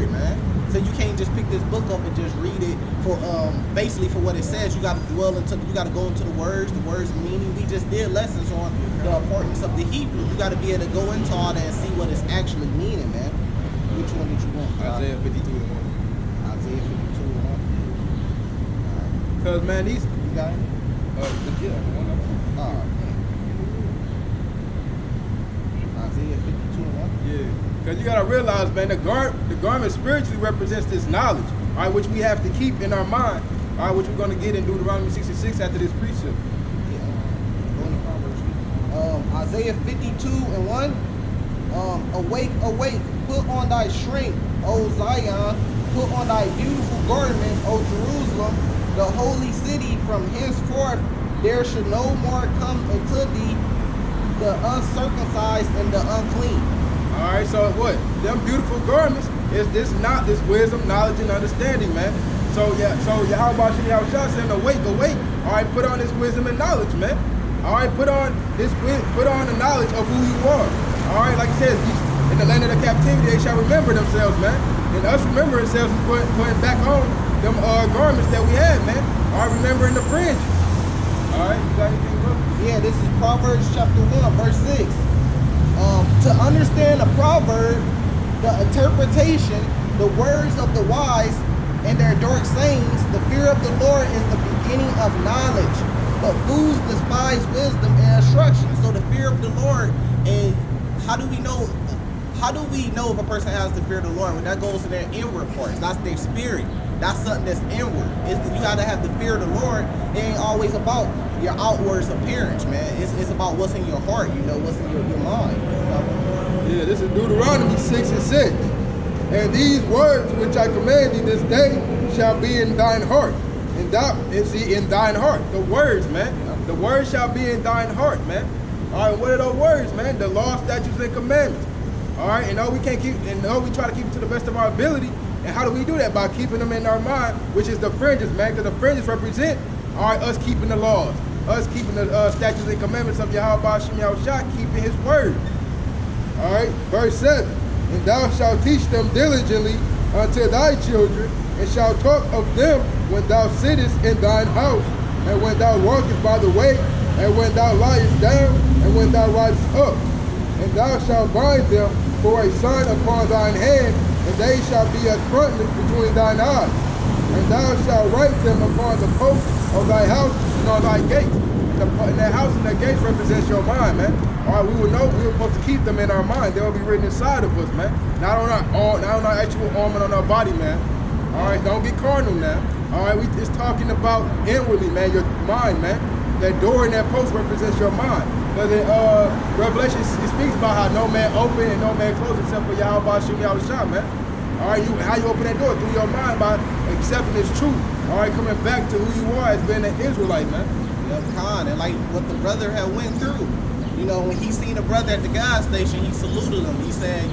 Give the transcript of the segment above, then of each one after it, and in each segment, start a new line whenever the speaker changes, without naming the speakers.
man. So you can't just pick this book up and just read it for basically for what it says. You got to dwell into, you got to go into the words meaning. We just did lessons on the importance of the Hebrew. You got to be able to go into all that and see what it's actually meaning, man. Which one did you want?
Isaiah 52 and
1. Isaiah 52 and 1.
Because, man, these...
You got it?
Yeah, one of them.
Oh, man. Isaiah 52 and 1?
Yeah. Because you got to realize, man, the garment spiritually represents this knowledge, all right, which we have to keep in our mind, all right, which we're going to get in Deuteronomy 66 after this precept.
Isaiah 52 and 1. Awake, awake, put on thy strength, O Zion, put on thy beautiful garments, O Jerusalem, the holy city. From henceforth there should no more come unto thee the uncircumcised and the unclean.
All right, so what? Them beautiful garments is this wisdom, knowledge, and understanding, man. So Yahweh Shah saying, awake, awake. All right, put on this wisdom and knowledge, man. All right, put on the knowledge of who you are. All right, like it says, in the land of the captivity, they shall remember themselves, man. And us remembering ourselves is putting back on them garments that we had, man. All right, remembering the fringe. All right, you got anything, bro?
Yeah, this is Proverbs chapter 1, verse 6. To understand a proverb, the interpretation, the words of the wise, and their dark sayings, the fear of the Lord is the beginning of knowledge. But fools despise wisdom and instruction. So the fear of the Lord, and how do we know if a person has the fear of the Lord? When that goes to their inward parts, that's their spirit. That's something that's inward. You gotta have the fear of the Lord. It ain't always about your outward appearance, man. It's about what's in your heart, what's in your mind.
Yeah, this is Deuteronomy 6 and 6. And these words which I command thee this day shall be in thine heart. And thou, in thine heart. The words, man. The words shall be in thine heart, man. All right, what are those words, man? The law, statutes, and commandments. All right, and we can't keep, and we try to keep it to the best of our ability. And how do we do that? By keeping them in our mind, which is the fringes, man. Because the fringes represent, all right, us keeping the laws, us keeping the statutes and commandments of Yahweh Shem Yahushua, keeping His word. All right, verse 7. And thou shalt teach them diligently unto thy children, and shalt talk of them when thou sittest in thine house, and when thou walkest by the way, and when thou liest down, and when thou risest up. And thou shalt bind them for a sign upon thine hand, and they shall be as frontlet between thine eyes. And thou shalt write them upon the posts of thy house and on thy gates. And that house and that gates represents your mind, man. All right, we will know we're supposed to keep them in our mind. They will be written inside of us, man. Not on our actual arm and on our body, man. All right, don't get carnal now. All right, we just talking about inwardly, man, your mind, man. That door and that post represents your mind. Because in Revelation, it speaks about how no man open and no man close except for Yahweh Shem Yahushua, man. All right, how you open that door? Through your mind by accepting this truth. All right, coming back to who you are as being an Israelite, man.
Khan, and like what the brother had went through. When he seen a brother at the gas station, he saluted him. He said,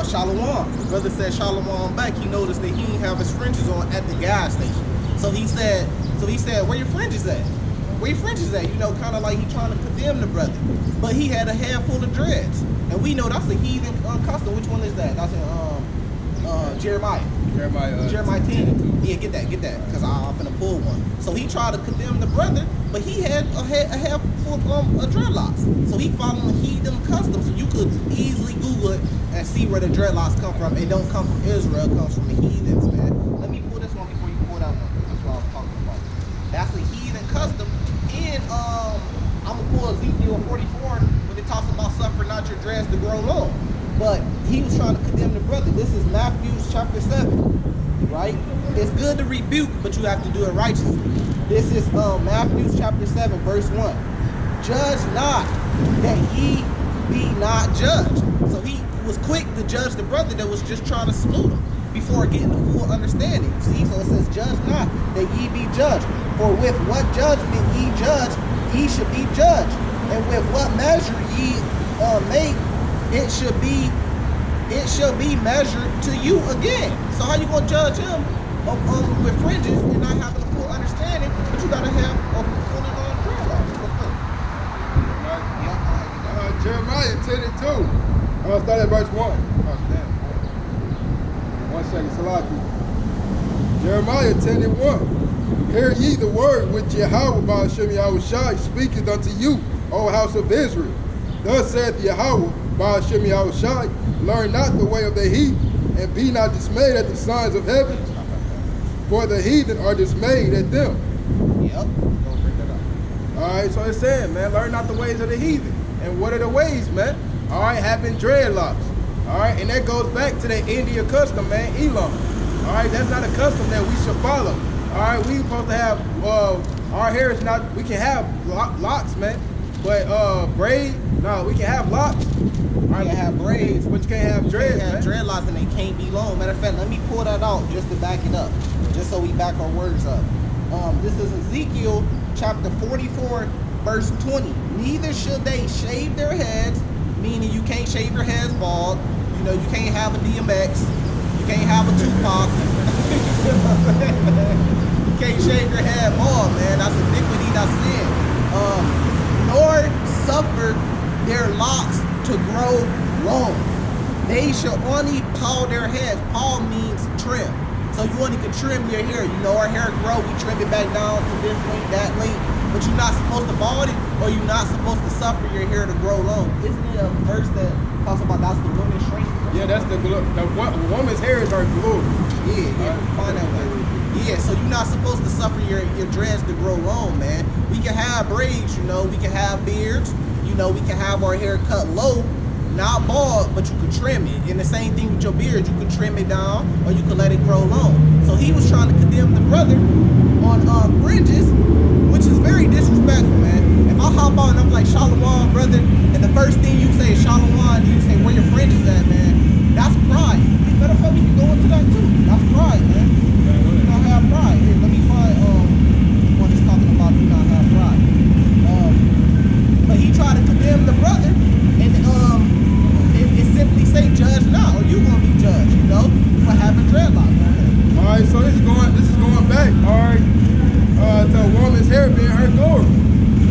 Shalom. The brother said Shalom back. He noticed that he didn't have his fringes on at the gas station. So he said, where your fringes at? Where your fringes at? Kind of like he trying to condemn the brother. But he had a head full of dreads. And we know that's a heathen custom. Which one is that? That's in Jeremiah. Jeremiah 10. Yeah, get that, because I'm finna pull one. So he tried to condemn the brother, but he had a head full of dreadlocks. So he following heathen customs. So you could easily Google it and see where the dreadlocks come from. It don't come from Israel, it comes from the heathens, man. Let me pull this one before you pull that one. That's what I was talking about. That's a heathen custom. And I'm gonna pull Ezekiel 44 when it talks about suffer not your dreads to grow long. But he was trying to condemn the brother. This is Matthew chapter 7, right? It's good to rebuke, but you have to do it righteously. This is Matthew chapter 7, verse 1. Judge not, that ye be not judged. So he was quick to judge the brother that was just trying to salute him before getting the full understanding. See, so it says, judge not, that ye be judged. For with what judgment ye judge, ye should be judged. And with what measure ye make, it shall be measured to you again. So how you gonna judge him with fringes and not having a full understanding? But you gotta have a full
Jeremiah 10 and 2. I'm gonna start at verse 1. second, Salaki. Jeremiah 10:1. Hear ye the word which Yahweh Ba'ashem Yahushai speaketh unto you, O house of Israel. Thus saith Yahweh Ba'ashem Yahushai, learn not the way of the heathen, and be not dismayed at the signs of heaven, for the heathen are dismayed at them.
Yep. Go bring that up.
All right, so it's saying, man, learn not the ways of the heathen. And what are the ways, man? All right, having dreadlocks. All right, and that goes back to the India custom, man, Elam. All right, that's not a custom that we should follow. All right, we supposed to have, our hair is not, we can have locks, man. But braid, no, we can have locks.
You can have braids,
but you can't have dreads,
you can't have dreadlocks, and they can't be long. Matter of fact, let me pull that out just to back it up, just so we back our words up. This is Ezekiel chapter 44, verse 20. Neither should they shave their heads, meaning you can't shave your heads bald. You know, you can't have a DMX. You can't have a Tupac. You can't shave your head bald, man. That's iniquity, that's sin. Nor suffer their locks to grow long. They shall only paw their heads. Paw means trim. So you only can trim your hair. You know, our hair grow, we trim it back down to this length, that length. But you're not supposed to bald it, or you're not supposed to suffer your hair to grow long. Isn't it a verse that talks about that's the woman's strength?
Yeah, that's the woman's hair is her glory.
Yeah, find that way. Yeah, so you're not supposed to suffer your dreads to grow long, man. We can have braids, you know, we can have beards, you know, we can have our hair cut low, not bald, but you can trim it. And the same thing with your beard, you can trim it down or you can let it grow long. So he was trying to condemn the brother on fringes, which is very disrespectful, man. If I hop on and I'm like, Shalom, brother, and the first thing you say is Shalom, and you say, where your fringes at, man? That's pride. Matter of fact, we can go into that too. That's pride, man. Do not have pride. Here, let me find what it's talking about, do not have pride. But he tried to condemn the brother, and it simply say judge not, or you gonna be judged, you know, for having dreadlocks.
All right, so this is going back, all right, to a woman's hair being her glory.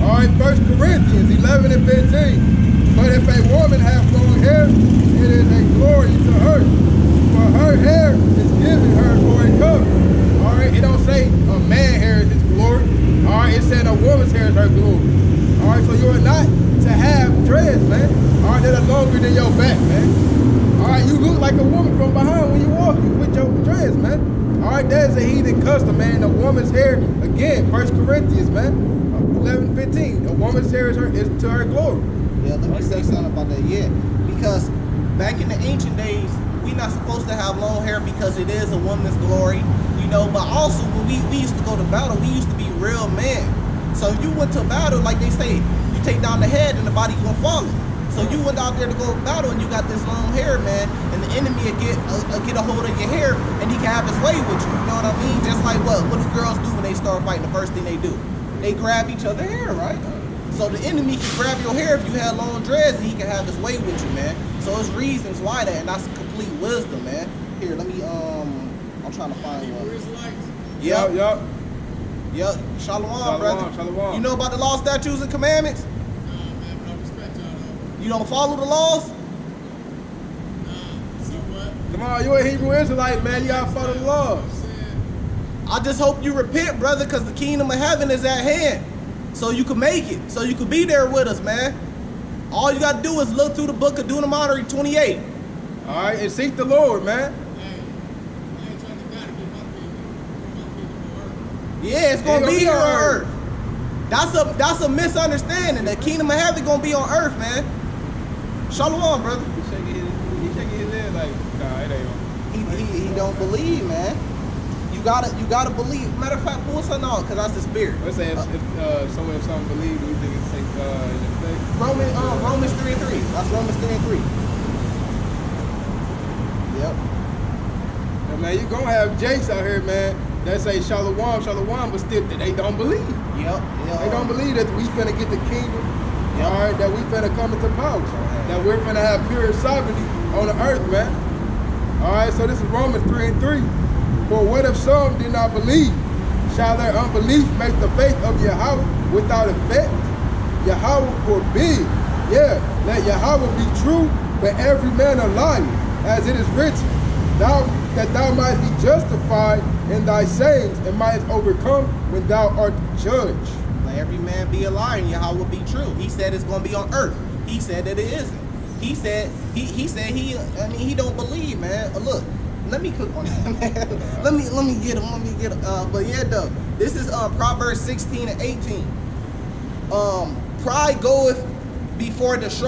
All right, 1 Corinthians 11 and 15. But if a woman have long hair, it is a glory to her, for her hair is given her for a cover. All right, it don't say a man hair is his glory. All right, it said a woman's hair is her glory. All right, so you are not to have dreads, man. All right, that are longer than your back, man. All right, you look like a woman from behind when you walk with your dreads, man. All right, that is a heathen custom, man. A woman's hair, again, 1 Corinthians, man, 11:15. A woman's hair is to her glory.
Yeah, let me say something about that. Yeah, because back in the ancient days, we not supposed to have long hair because it is a woman's glory, you know. But also, when we used to go to battle, we used to be real men. So you went to battle, like they say, you take down the head and the body gonna follow. So you went out there to go to battle and you got this long hair, man, and the enemy will get a hold of your hair and he can have his way with you. You know what I mean? Just like what do girls do when they start fighting? The first thing they do, they grab each other's hair, right? So the enemy can grab your hair if you had long dreads, and he can have his way with you, man. So there's reasons why that, and that's complete wisdom, man. Here, let me I'm trying to find one. Yep. Yep. Shalom, brother.
Shalom.
You know about the law, statutes, and commandments?
No, man, but I respect y'all though.
You don't follow the laws?
So what?
Come on, you a Hebrew Israelite, man. You gotta follow the laws.
I'm saying,
I just hope you repent, brother, because the kingdom of heaven is at hand. So you can make it. So you can be there with us, man. All you got to do is look through the book of Deuteronomy 28.
All right, and seek the Lord, man.
hey, I ain't trying to God to get my kingdom on earth.
Yeah, it's going to
Ain't
be
gonna
here
be
on
on
earth. That's a misunderstanding. The kingdom of heaven going to be on earth, man. Shalom, brother.
He shaking his head like, nah, it ain't on.
He don't believe, man. You gotta believe. Matter of fact, pull something out, because that's the spirit.
Let's say if someone believes, do you think it's in effect?
Romans 3:3. That's Romans 3:3. Yep.
Yeah, man, you gonna have Jakes out here, man, that say shalom, but still they don't believe.
Yep.
They don't believe that we finna get the kingdom.
Yep.
All right, that we finna come into power. That we're finna have pure sovereignty on the earth, man. All right, so this is Romans 3:3. For what if some did not believe? Shall their unbelief make the faith of Yahweh without effect? Yahweh forbid. Yeah, let Yahweh be true, but every man a liar, as it is written. Thou that thou mightest be justified in thy sayings, and mightest overcome when thou art judged.
Let every man be a liar, and Yahweh will be true. He said it's going to be on earth. He said that it isn't. He said he don't believe, man. Look, let me cook on that, man. Let me get him. But yeah, though, this is Proverbs 16 and 18. Pride goeth before destruction.